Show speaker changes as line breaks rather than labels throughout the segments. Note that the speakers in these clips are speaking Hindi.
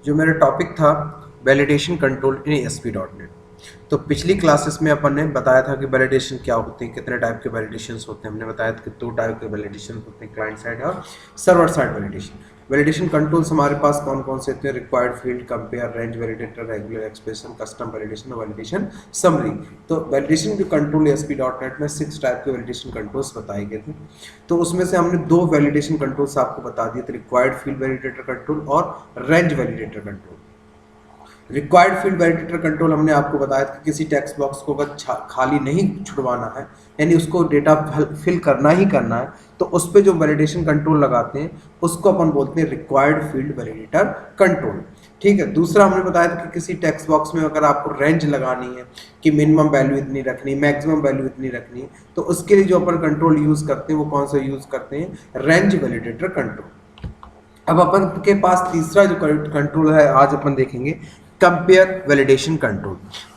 जो मेरा टॉपिक था वैलिडेशन कंट्रोल इन ASP.NET। तो पिछली क्लासेस में अपन ने बताया था कि वैलिडेशन क्या होते हैं, कितने टाइप के वैलिडेशंस होते हैं। हमने बताया था कि 2 टाइप के वैलिडेशन होते हैं, क्लाइंट साइड और server side validation. Validation controls हमारे पास कौन कौन से होते हैं? Required field, compare, range validator, regular expression, custom validation और वैलिडेशन समरी। तो वैलिडेशन जो कंट्रोल ASP.NET में 6 टाइप के वैलिडेशन कंट्रोल्स बताए गए थे। तो उसमें से हमने 2 वैलिडेशन कंट्रोल्स आपको बता दिए थे, रिक्वायर्ड फील्ड वैलिडेटर कंट्रोल और range validator control. Required field validator control हमने आपको बताया था कि किसी टेक्स्ट बॉक्स को अगर खाली नहीं छुड़वाना है, यानी उसको डेटा फिल करना ही करना है, तो उस पर जो वैलिडेशन कंट्रोल लगाते हैं उसको अपन बोलते हैं रिक्वायर्ड फील्ड वैलिडेटर कंट्रोल। ठीक है। दूसरा हमने बताया था कि किसी टेक्स्ट बॉक्स में अगर आपको रेंज लगानी है कि मिनिमम वैल्यू इतनी रखनी, मैक्सिमम वैल्यू इतनी रखनी, तो उसके लिए जो अपन कंट्रोल यूज करते हैं वो कौन सा यूज करते हैं? Range validator control. अब अपन के पास तीसरा जो कंट्रोल है आज अपन देखेंगे, compare validation control.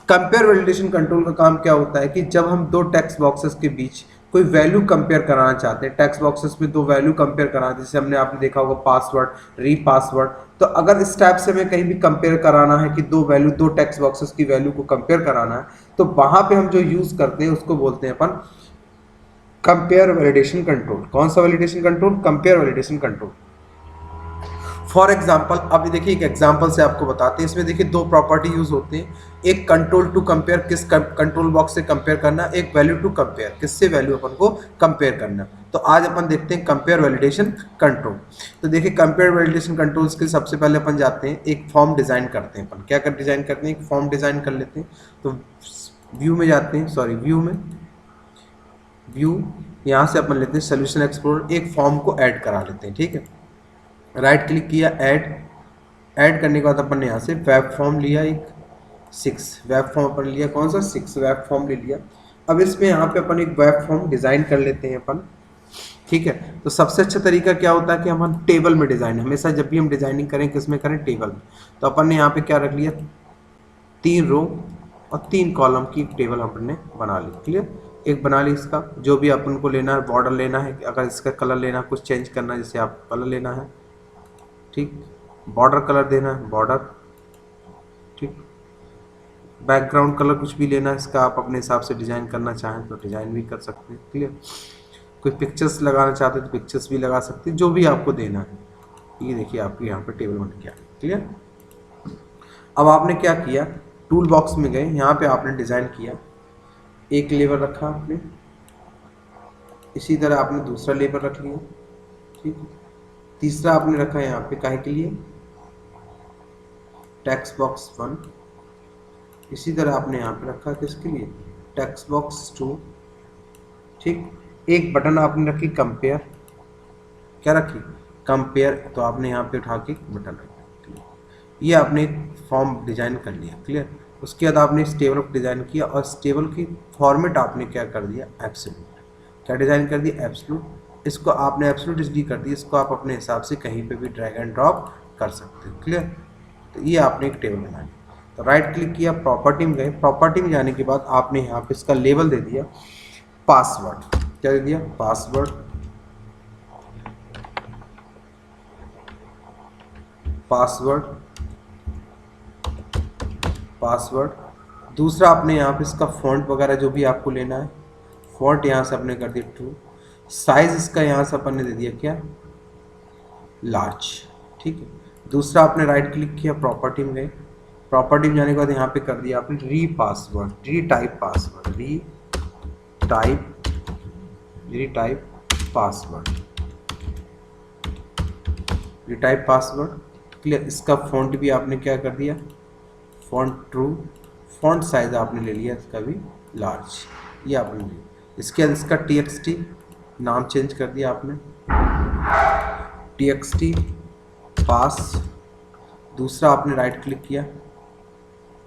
Compare validation control का काम क्या होता है कि जब हम 2 टेक्स्ट बॉक्सेस के बीच कोई वैल्यू कंपेयर कराना चाहते हैं, टेक्स्ट बॉक्सेस में 2 वैल्यू कंपेयर कराना, जैसे हमने आपने देखा होगा पासवर्ड, री पासवर्ड। तो अगर इस टाइप से हमें कहीं भी कंपेयर कराना है कि 2 टेक्स्ट बॉक्सेस की वैल्यू को कंपेयर कराना है, तो वहां पे हम जो यूज करते हैं उसको बोलते हैं अपन कंपेयर वैलिडेशन कंट्रोल। कौन सा validation control? Compare validation control. For example, अभी देखिए एक एग्जाम्पल से आपको बताते हैं। इसमें देखिए 2 प्रॉपर्टी यूज होते हैं। एक कंट्रोल टू कंपेयर, किस कंट्रोल बॉक्स से कंपेयर करना, एक वैल्यू टू कंपेयर, किससे वैल्यू अपन को कंपेयर करना। तो आज अपन देखते हैं कंपेयर वैलिडेशन कंट्रोल। तो देखिए कंपेयर वैलिडेशन कंट्रोल्स के सबसे पहले अपन जाते हैं, एक फॉर्म डिजाइन करते हैं। अपन क्या कर डिजाइन करते हैं? एक फॉर्म डिजाइन कर लेते हैं। तो व्यू में जाते हैं, सॉरी व्यू यहाँ से अपन लेते हैं सोल्यूशन एक्सप्लोरर, एक फॉर्म को ऐड करा लेते हैं। ठीक है। राइट क्लिक किया, ऐड करने के बाद अपन ने यहाँ से वेब फॉर्म लिया, एक 6 वेब फॉर्म अपन लिया। कौन सा? 6 वेब फॉर्म ले लिया। अब इसमें यहाँ पे अपन एक वेब फॉर्म डिजाइन कर लेते हैं अपन। ठीक है। तो सबसे अच्छा तरीका क्या होता है कि हम टेबल में डिजाइन, हमेशा जब भी हम डिजाइनिंग करें किसमें करें? टेबल में। तो अपन ने यहाँ पे क्या रख लिया? 3 रो और 3 कॉलम की टेबल हमने बना ली। क्लियर? एक बना ली। इसका जो भी अपन को लेना है, बॉर्डर लेना है, अगर इसका कलर लेना है, कुछ चेंज करना है, जैसे आप कलर लेना है, ठीक, बॉर्डर कलर देना है, बॉर्डर, ठीक, बैकग्राउंड कलर कुछ भी लेना है, इसका आप अपने हिसाब से डिजाइन करना चाहें तो डिजाइन भी कर सकते हैं। क्लियर? कोई पिक्चर्स लगाना चाहते हैं तो पिक्चर्स भी लगा सकते हैं, जो भी आपको देना है। ये देखिए आपके यहाँ पे टेबल बन गया। क्लियर? अब आपने क्या किया? टूल बॉक्स में गए, यहाँ पे आपने डिजाइन किया, एक लेबर रखा आपने, इसी तरह आपने दूसरा लेबर रख लिया। ठीक, तीसरा आपने रखा यहाँ पे काहे के लिए? Text box 1। इसी तरह आपने यहाँ पे रखा किसके लिए? Text box 2। ठीक, एक बटन आपने रखी कंपेयर, क्या रखी? कंपेयर। तो आपने यहाँ पे उठा के बटन रखा। ये आपने एक फॉर्म डिजाइन कर लिया। क्लियर? उसके बाद आपने इस टेबल को डिजाइन किया और इस टेबल की फॉर्मेट आपने क्या कर दिया? एब्सोल्यूट। क्या डिजाइन कर दिया? एब्सोल्यूट। इसको आपने एब्सोल्यूट इसलिए कर दिया, इसको आप अपने हिसाब से कहीं पे भी ड्रैग एंड ड्रॉप कर सकते हो। क्लियर? तो ये आपने एक टेबल बना लिया। तो राइट क्लिक किया, प्रॉपर्टी में गए, प्रॉपर्टी में जाने के बाद आपने यहाँ पे इसका लेबल दे दिया पासवर्ड। क्या दे दिया? पासवर्ड। Password, password. दूसरा आपने यहाँ पे इसका फॉन्ट वगैरह जो भी आपको लेना है, फॉन्ट यहाँ से आपने कर दिया ट्रू। साइज इसका यहाँ से अपन ने दे दिया क्या? लार्ज। ठीक है। दूसरा आपने राइट क्लिक किया, प्रॉपर्टी में गए, प्रॉपर्टी में जाने के बाद यहाँ पे कर दिया आपने री पासवर्ड, री टाइप पासवर्ड, री टाइप पासवर्ड, री टाइप पासवर्ड। क्लियर? इसका फॉन्ट भी आपने क्या कर दिया? Font true. फॉन्ट साइज आपने ले लिया इसका भी लार्ज, ये आपने लिया। इसके बाद इसका txt नाम चेंज कर दिया आपने, txt पास। दूसरा आपने राइट क्लिक किया,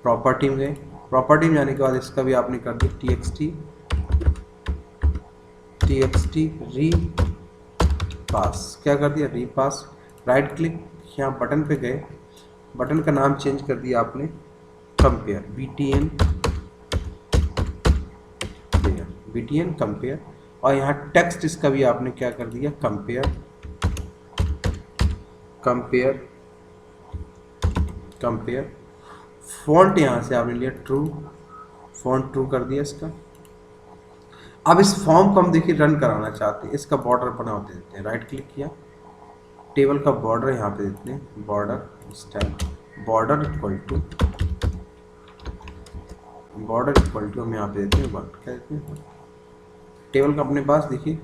प्रॉपर्टी में गए, प्रॉपर्टी में जाने के बाद इसका भी आपने कर दिया txt री पास। क्या कर दिया? री पास। राइट क्लिक, यहाँ बटन पे गए, बटन का नाम चेंज कर दिया आपने कंपेयर, btn कंपेयर। और यहाँ टेक्स्ट इसका भी आपने क्या कर दिया? कंपेयर, कंपेयर फॉन्ट, यहाँ से आपने लिया ट्रू, फॉन्ट ट्रू कर दिया इसका। अब इस फॉर्म को हम देखिए रन कराना चाहते हैं, इसका बॉर्डर बना देते हैं, राइट क्लिक किया, टेबल का बॉर्डर यहाँ पे देते हैं, border style, border equal to हम यहाँ पे देते हैं वन, क्या देते हैं, टेबल का अपने पास देखिए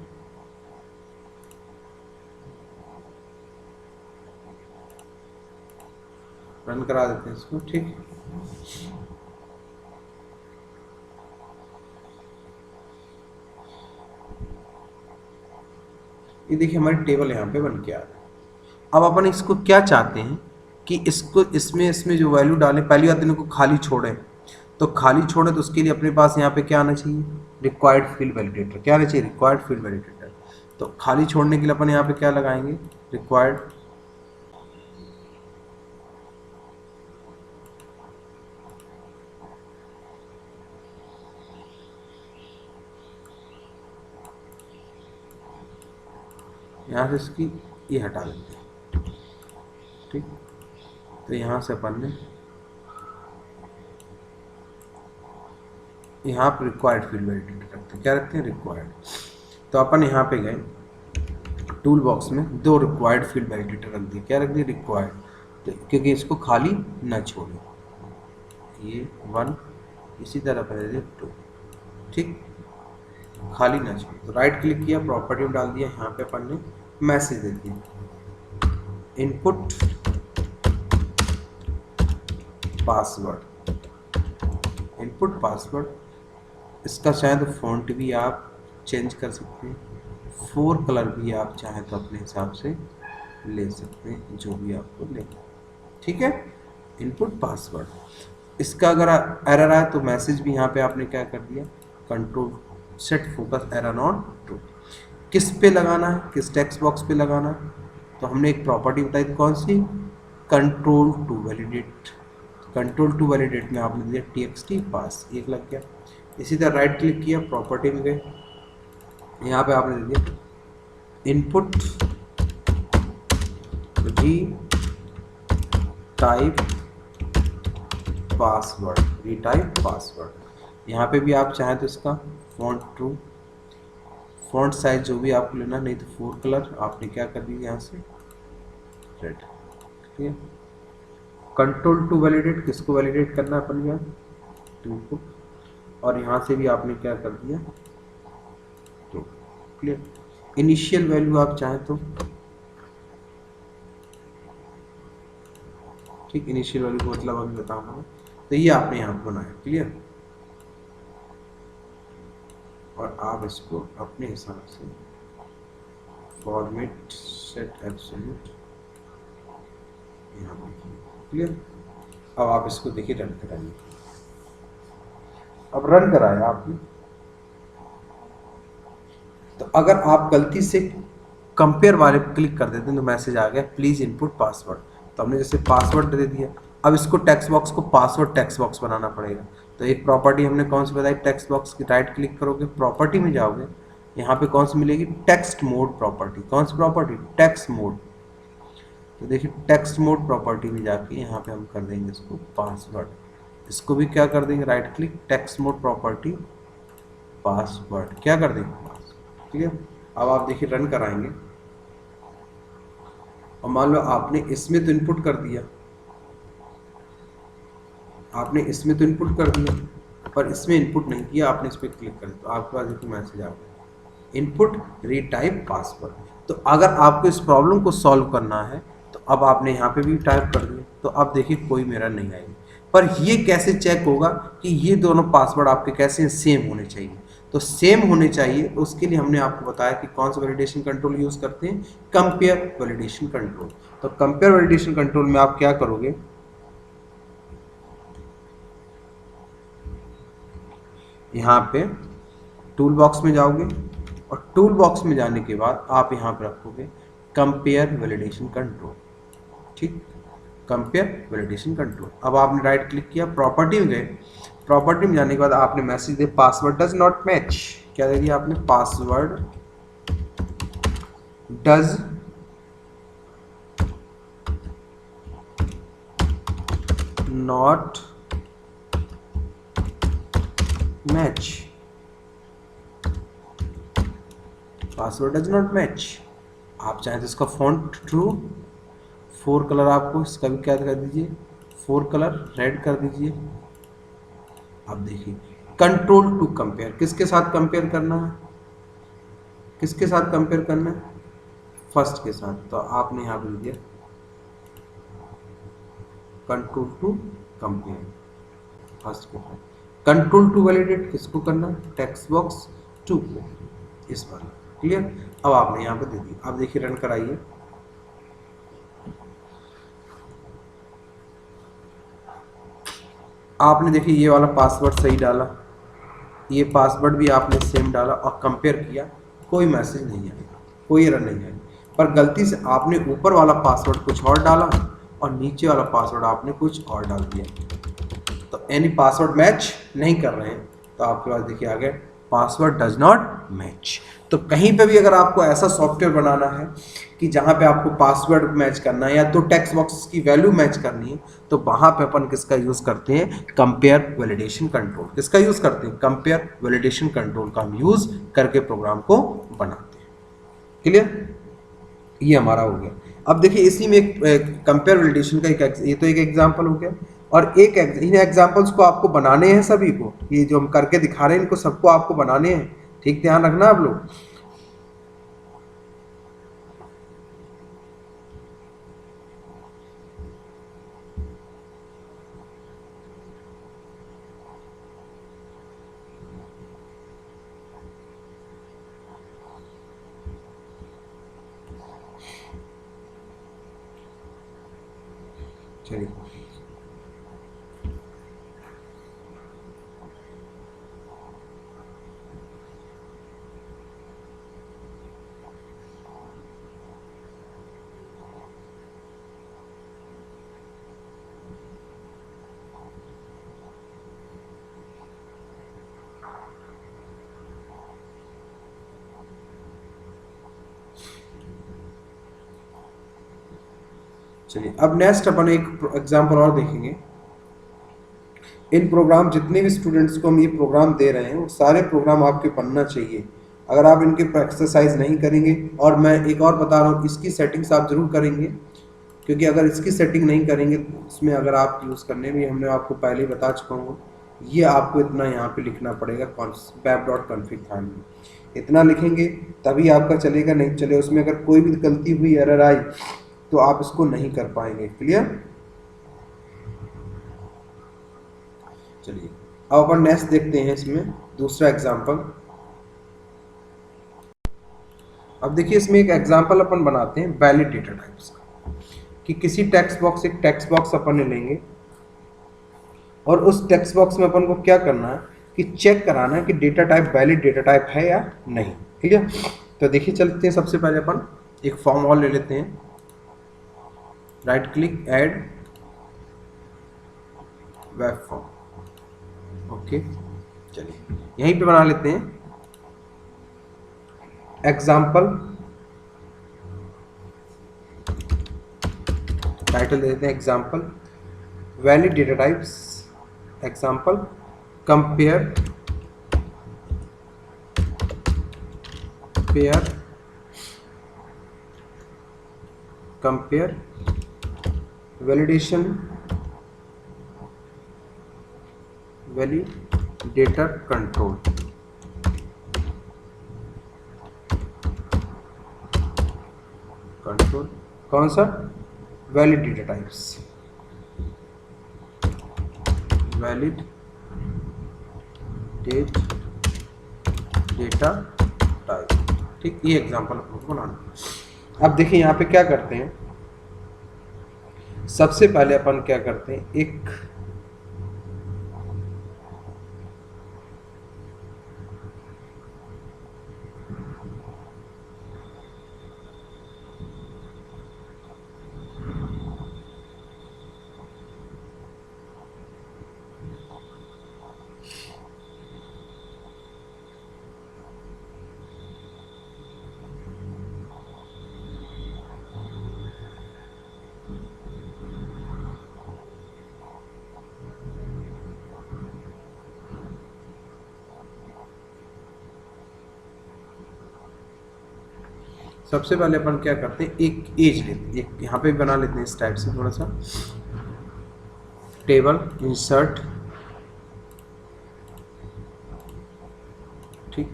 रन करा देते हैं इसको। ठीक, ये देखिए हमारी टेबल यहाँ पे बन के आ रहा है। अब अपन इसको क्या चाहते हैं कि इसको इसमें जो वैल्यू डालें, पहली बात इनको खाली छोड़ें, तो खाली छोड़ें तो उसके लिए अपने पास यहाँ पे क्या आना चाहिए, रिक्वायर्ड फील्ड वैलिडेटर, क्या आना चाहिए, रिक्वायर्ड फील्ड वैलिडेटर। तो खाली छोड़ने के लिए अपन यहाँ पे क्या लगाएंगे, रिक्वायर्ड यहाँ से इसकी ये हटा देते हैं। ठीक, तो यहाँ से अपन ने यहाँ पर रिक्वायर्ड फील्ड वैलिडेटर रखते हैं, क्या रखते हैं, रिक्वायर्ड। तो अपन यहाँ पे गए टूल बॉक्स में, दो रिक्वायर्ड फील्ड वैलिडेटर रख दिए, क्या रख दिए, रिक्वायर्ड, तो क्योंकि इसको खाली न छोड़े, ये वन, इसी तरह पहले टू, ठीक, खाली ना छोड़े। तो राइट क्लिक किया, प्रॉपर्टी में डाल दिया, यहाँ पे अपन ने मैसेज दे दिया, इनपुट पासवर्ड, इनपुट पासवर्ड। इसका चाहे तो फॉन्ट भी आप चेंज कर सकते हैं, 4 कलर भी आप चाहे तो अपने हिसाब से ले सकते हैं, जो भी आपको लेना, ठीक है। इनपुट पासवर्ड, इसका अगर एरर आए तो मैसेज भी यहाँ पे आपने क्या कर दिया, control set focus error on true. किस पे लगाना है, किस टेक्स्ट बॉक्स पे लगाना है, तो हमने एक प्रॉपर्टी बताई थी, कौन सी, control to validate, control to validate में आपने दिया txt पास, एक लग गया। इसी तरह राइट क्लिक किया, प्रॉपर्टी में गए, यहाँ पे आपने दे दिया इनपुट री टाइप पासवर्ड, री टाइप पासवर्ड। यहाँ पे भी आप चाहें तो इसका फॉन्ट ट्रू, फॉन्ट साइज जो भी आपको लेना, नहीं तो 4 कलर आपने क्या कर दिया यहाँ से रेड, ठीक है। कंट्रोल टू वैलिडेट, किसको वैलिडेट करना है अपन यहाँ, टू को, और यहाँ से भी आपने क्या कर दिया टू, क्लियर। इनिशियल वैल्यू आप चाहें तो, ठीक, इनिशियल वैल्यू को मतलब अभी बताऊंगा, तो ये आपने यहाँ पर बनाया, क्लियर। और आप इसको अपने हिसाब से फॉर्मेट सेट एब्सोल्यूट यहाँ पर, क्लियर। अब आप इसको देखिए रन कराइए, अब रन कराया आपने, तो अगर आप गलती से कंपेयर वाले पे क्लिक कर देते हैं तो मैसेज आ गया प्लीज इनपुट पासवर्ड, तो हमने जैसे पासवर्ड दे दिया, अब इसको टेक्स्ट बॉक्स को पासवर्ड टेक्स्ट बॉक्स बनाना पड़ेगा। तो एक प्रॉपर्टी हमने कौन सी बताई, टेक्स्ट बॉक्स की, राइट क्लिक करोगे, प्रॉपर्टी में जाओगे, यहाँ पे कौन सी मिलेगी, टेक्स्ट मोड प्रॉपर्टी, कौन सी प्रॉपर्टी, टेक्स्ट मोड। तो देखिए टेक्स्ट मोड प्रॉपर्टी में जाके यहाँ पे हम कर देंगे इसको पासवर्ड, इसको भी क्या कर देंगे, right click, text mode property password, क्या कर देंगे पासवर्ड, ठीक है। अब आप देखिए रन कराएंगे, और मान लो आपने इसमें तो इनपुट कर दिया, आपने इसमें तो इनपुट कर दिया, पर इसमें इनपुट नहीं किया, आपने इस पर क्लिक कर दिया, तो आपके पास देखिए मैसेज आ गया, इनपुट रीटाइप पासवर्ड। तो अगर आपको इस प्रॉब्लम को सॉल्व करना है तो अब आपने यहाँ पे भी टाइप कर दिया, तो अब देखिए कोई मेरा नहीं आएगी। पर ये कैसे चेक होगा कि ये दोनों पासवर्ड आपके कैसे सेम होने चाहिए, तो सेम होने चाहिए, उसके लिए हमने आपको बताया कि कौन सा वैलिडेशन कंट्रोल यूज करते हैं, कंपेयर वैलिडेशन कंट्रोल। तो कंपेयर वैलिडेशन कंट्रोल में आप क्या करोगे, यहाँ पे टूल बॉक्स में जाओगे, और टूल बॉक्स में जाने के बाद आप यहाँ पे रखोगे कंपेयर वैलिडेशन कंट्रोल, ठीक, कंपेयर वैलिडेशन कंट्रोल। अब आपने राइट क्लिक किया, प्रॉपर्टी में गए, प्रॉपर्टी में जाने के बाद आपने मैसेज दिया पासवर्ड डज नॉट मैच, क्या दे दिया आपने, password does not match, password does not match. आप चाहें तो इसका फॉन्ट ट्रू, 4 कलर आपको इसका भी क्या कर दीजिए, 4 कलर रेड कर दीजिए। अब देखिए कंट्रोल टू कंपेयर, किसके साथ कंपेयर करना है, किसके साथ कंपेयर करना है, फर्स्ट के साथ। तो आपने यहाँ पे दिया कंट्रोल टू कंपेयर फर्स्ट के साथ। कंट्रोल टू वैलिडेट किसको करना है, टेक्स्ट बॉक्स 2 को, इस पर। क्लियर। अब आपने यहाँ पे दे दी। अब देखिए रन कराइए, आपने देखिए ये वाला पासवर्ड सही डाला, ये पासवर्ड भी आपने सेम डाला और कंपेयर किया, कोई मैसेज नहीं आएगा, कोई एरर नहीं आएगी। पर गलती से आपने ऊपर वाला पासवर्ड कुछ और डाला और नीचे वाला पासवर्ड आपने कुछ और डाल दिया, तो एनी पासवर्ड मैच नहीं कर रहे हैं, तो आपके पास देखिए आ गया पासवर्ड डज नॉट मैच। तो कहीं पे भी अगर आपको ऐसा सॉफ्टवेयर बनाना है कि जहां पे आपको पासवर्ड मैच करना है या तो टेक्स्ट बॉक्स की वैल्यू मैच करनी है, तो वहां पे अपन किसका यूज करते हैं, कंपेयर वैलिडेशन कंट्रोल। किसका यूज करते हैं, कंपेयर वैलिडेशन कंट्रोल का हम यूज करके प्रोग्राम को बनाते हैं। क्लियर, ये हमारा हो गया। अब देखिए इसी में एक कंपेयर वैलिडेशन का ये तो एक एग्जांपल हो गया, और इन एग्जांपल्स को आपको बनाने हैं सभी को, ये जो हम करके दिखा रहे हैं इनको सबको आपको बनाने हैं, ठीक, ध्यान रखना आप लोग। चलिए चलिए अब नेक्स्ट अपन एक एग्जांपल और देखेंगे। इन प्रोग्राम जितने भी स्टूडेंट्स को हम ये प्रोग्राम दे रहे हैं वो सारे प्रोग्राम आपके बनना चाहिए। अगर आप इनके एक्सरसाइज नहीं करेंगे, और मैं एक और बता रहा हूँ, इसकी सेटिंग्स आप जरूर करेंगे, क्योंकि अगर इसकी सेटिंग नहीं करेंगे तो इसमें अगर आप यूज़ करने में, हमने आपको पहले ही बता चुका हूँ, ये आपको इतना यहाँ पे लिखना पड़ेगा web.config फाइल में, इतना लिखेंगे तभी आपका चलेगा, नहीं चले उसमें अगर कोई भी गलती हुई, एरर आई, तो आप इसको नहीं कर पाएंगे। क्लियर। चलिए अब अपन नेक्स्ट देखते हैं इसमें दूसरा एग्जांपल। अब देखिए इसमें एक एग्जांपल अपन बनाते हैं वैलिड डेटा टाइप्स का, कि किसी टेक्स्ट बॉक्स, एक टेक्स्ट बॉक्स अपन ने लेंगे और उस टेक्स्ट बॉक्स में अपन को क्या करना है कि चेक कराना है कि data type valid data type है या नहीं। ठीक है, तो देखिए चलते हैं, सबसे पहले अपन एक फॉर्म और ले लेते हैं, right click add web form. Okay, चलिए यहीं पे बना लेते हैं एग्जाम्पल, टाइटल दे देते हैं example valid data types, example compare validation validator control. कौन सा, valid data types, valid data type. ठीक, ये एग्जांपल आपको बनाना। अब देखिए यहाँ पे क्या करते हैं, सबसे पहले अपन क्या करते हैं, एक सबसे पहले अपन क्या करते हैं, एक एज लेते हैं, एक यहाँ पे भी बना लेते हैं इस टाइप से थोड़ा सा टेबल इंसर्ट, ठीक,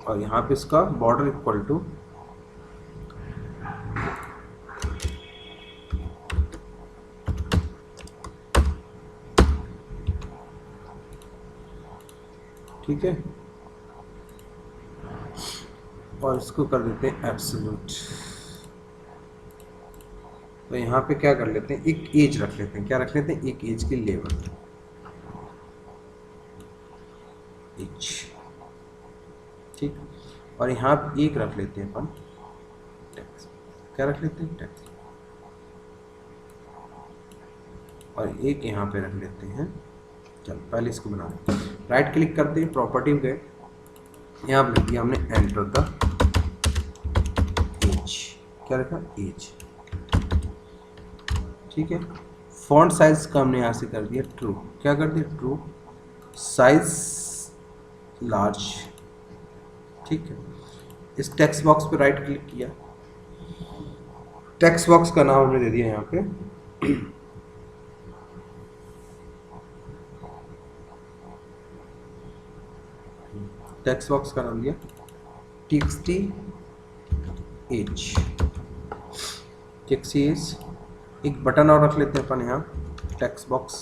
और यहाँ पे इसका बॉर्डर इक्वल टू ठीक है, और इसको कर देते हैं एब्सोल्यूट। तो यहाँ पे क्या कर लेते हैं, एक एज रख लेते हैं, क्या रख लेते हैं, एक एज की लेवल एज, ठीक, और यहाँ पे एक रख लेते हैं अपन टेक्स्ट, क्या रख लेते हैं टेक्स्ट, और एक यहाँ पे रख लेते हैं, चलो पहले इसको बना लेते हैं, राइट क्लिक करते हैं, प्रॉपर्टी में गए, यहाँ पे लिख दिया हमने एंटर द एज, क्या रखा एज, ठीक है। फॉन्ट साइज का हमने यहाँ से कर दिया ट्रू, क्या कर दिया ट्रू, साइज लार्ज, ठीक है। इस टेक्स्ट बॉक्स पे राइट क्लिक किया, टेक्स्ट बॉक्स का नाम हमने दे दिया यहाँ पे टेक्स्ट बॉक्स का नाम दिया txt एज, txt एज। एक बटन और रख लेते हैं अपन यहाँ, text box,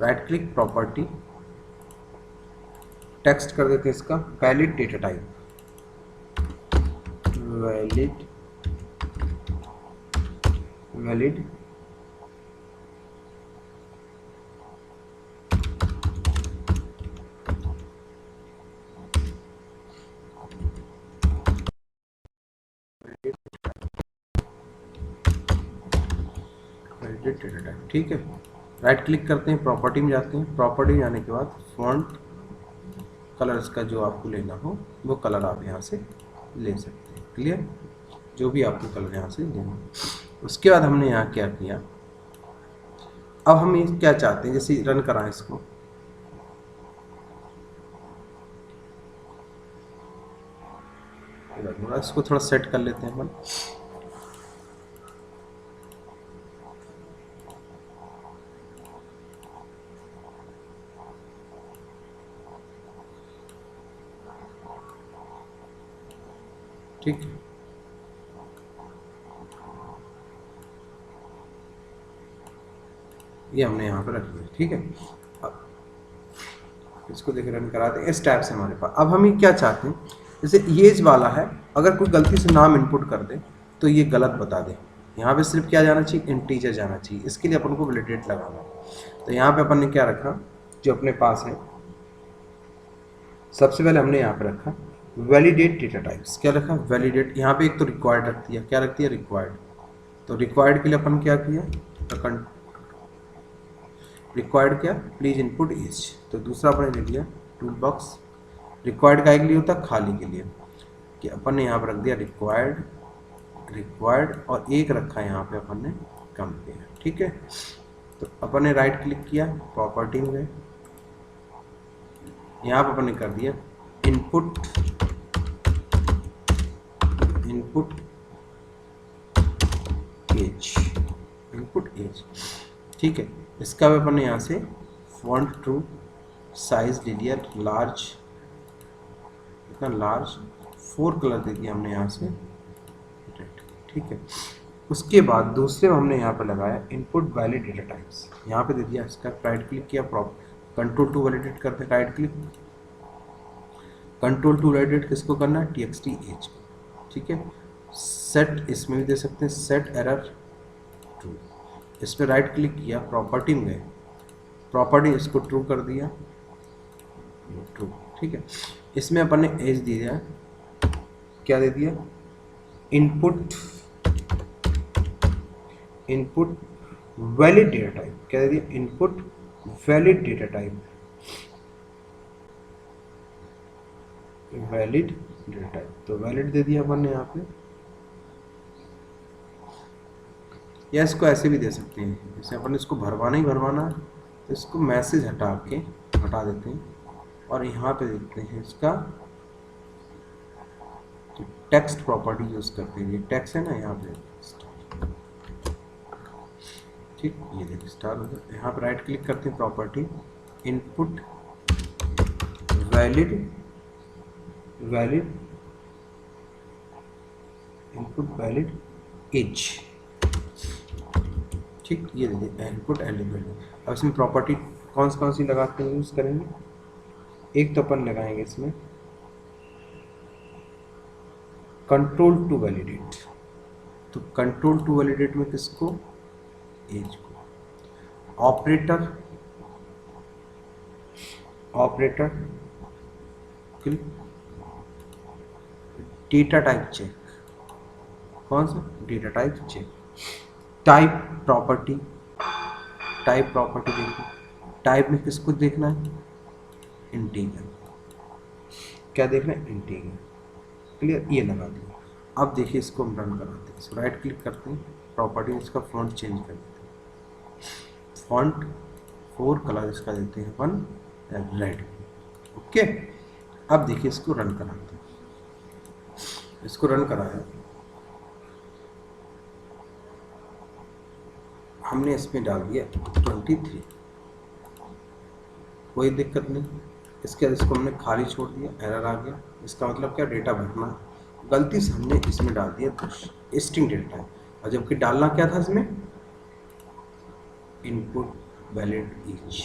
right click property, text कर देते हैं इसका valid data type, valid valid data type, ठीक है। राइट क्लिक करते हैं, प्रॉपर्टी में जाते हैं, प्रॉपर्टी में जाने के बाद फॉन्ट कलर्स का जो आपको लेना हो वो कलर आप यहाँ से ले सकते हैं, क्लियर, जो भी आपको कलर यहाँ से लेना। उसके बाद हमने यहाँ क्या किया, अब हम ये क्या चाहते हैं, जैसे रन कराएं इसको, इसको थोड़ा सेट कर लेते हैं अपन, ठीक है। ये हमने यहाँ पर रख दिया, ठीक है। अब इसको देखिए रन कराते हैं, इस टाइप से हमारे पास। अब हम ये क्या चाहते हैं, जैसे एज वाला है, अगर कोई गलती से नाम इनपुट कर दे तो ये गलत बता दे, यहाँ पे सिर्फ क्या जाना चाहिए, इंटीजर जाना चाहिए, इसके लिए अपन को वैलिडेट लगाना। तो यहाँ पे अपन ने क्या रखा, जो अपने पास है, सबसे पहले हमने यहाँ पे रखा वैलिडेट डेटा टाइप्स, क्या रखा वैलिडेट, यहाँ पे एक तो रिक्वायर्ड रख दिया, क्या रख दिया रिक्वायर्ड। तो रिक्वायर्ड के लिए अपन क्या किया, रिक्वायर्ड क्या, प्लीज इनपुट एज। तो दूसरा अपन ने लिया टूल बॉक्स, रिक्वायर्ड का एक लिए होता है खाली के लिए, कि अपन ने यहाँ पर रख दिया रिक्वायर्ड, रिक्वायर्ड, और एक रखा यहाँ पे अपन ने कंपेयर, ठीक है। तो अपन ने राइट क्लिक किया, प्रॉपर्टी में गए, यहाँ पर अपन ने कर दिया input, input age, input age, ठीक है। इसका भी अपन ने यहाँ से फॉन्ट ट्रू, साइज ले लिया लार्ज, इतना लार्ज, 4 कलर दे दिया हमने यहाँ से रेड, ठीक है। उसके बाद दूसरे हमने यहाँ पर लगाया इनपुट वैलिड डेटा टाइप्स, यहाँ पे दे दिया इसका, राइट क्लिक किया, कंट्रोल टू वैलिडेट करते, right click, control to validate किसको करना है, txt एज, ठीक है। सेट इसमें भी दे सकते हैं, सेट एरर ट्रू, इस पर राइट क्लिक किया, प्रॉपर्टी में गए, प्रॉपर्टी इसको ट्रू कर दिया, ट्रू, ठीक है। इसमें अपन ने एज दे दिया, क्या दे दिया, input, input valid data type, क्या दे दिया, input valid data type, valid data type, तो वैलिड दे दिया अपन ने यहाँ पे, या इसको ऐसे भी दे सकते हैं, जैसे अपन इसको भरवाना ही भरवाना है, तो इसको मैसेज हटा के हटा देते हैं, और यहाँ पे देखते हैं इसका टेक्स्ट प्रॉपर्टी यूज करते हैं। ये टेक्स्ट है ना यहाँ पे, ठीक, ये देखिए स्टार हो गया। यहाँ पर राइट क्लिक करते हैं, property input valid input valid age, ठीक, ये देखिए इनपुट एलिमेंट। अब इसमें प्रॉपर्टी कौन सी लगाते हैं, यूज करेंगे। एक तो अपन लगाएंगे इसमें कंट्रोल टू वैलिडेट, तो कंट्रोल टू वैलिडेट में किसको, एज को। ऑपरेटर डेटा टाइप चेक, कौन सा, data type check. Type property देखिए, टाइप में किसको देखना है, इंटीजर, क्या देखना है, इंटीजर, क्लियर, ये लगा दिया। अब देखिए इसको हम रन कराते हैं, इसको राइट क्लिक करते हैं, प्रॉपर्टी में इसका फॉन्ट चेंज कर देते हैं, फॉन्ट 4 कलर इसका देते हैं अपन रेड, ओके। अब देखिए इसको रन कराते हैं, इसको रन कराया, हमने इसमें डाल दिया 23, कोई दिक्कत नहीं। इसके बाद इसको हमने खाली छोड़ दिया, एरर आ गया। इसका मतलब क्या, डेटा भरना, गलती से हमने इसमें डाल दिया स्ट्रिंग डेटा, और जबकि डालना क्या था इसमें, इनपुट वैलिड एज।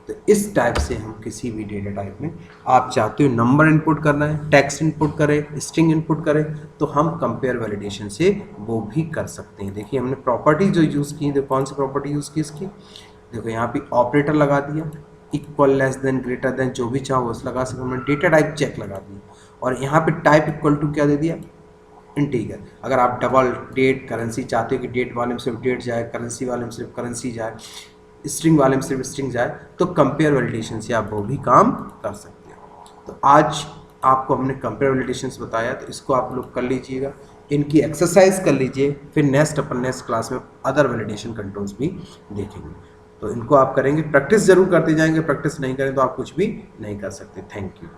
तो इस टाइप से हम किसी भी डेटा टाइप में, आप चाहते हो नंबर इनपुट करना है, टेक्स्ट इनपुट करें, स्ट्रिंग इनपुट करें, तो हम कंपेयर वैलिडेशन से वो भी कर सकते हैं। देखिए हमने प्रॉपर्टी जो यूज़ की, देखो कौन सी प्रॉपर्टी यूज़ की इसकी, देखो यहाँ पे ऑपरेटर लगा दिया, equal, less than, greater than, जो भी चाहो उस लगा सकते, हमने डेटा टाइप चेक लगा दिया, और यहाँ पे टाइप इक्वल टू क्या दे दिया, इंटीजर। अगर आप डबल डेट करेंसी चाहते हो कि डेट वाले में सिर्फ डेट जाए, करेंसी वाले में सिर्फ करेंसी जाए, स्ट्रिंग वाले में सिर्फ स्ट्रिंग जाए, तो कंपेयर वैलिडेशन से आप वो भी काम कर सकते हो। तो आज आपको हमने कंपेयर वैलिडेशंस बताया, तो इसको आप लोग कर लीजिएगा, इनकी एक्सरसाइज कर लीजिए, फिर नेक्स्ट क्लास में अदर वैलिडेशन कंट्रोल्स भी देखेंगे। तो इनको आप करेंगे, प्रैक्टिस जरूर करते जाएंगे, प्रैक्टिस नहीं करें तो आप कुछ भी नहीं कर सकते। Thank you.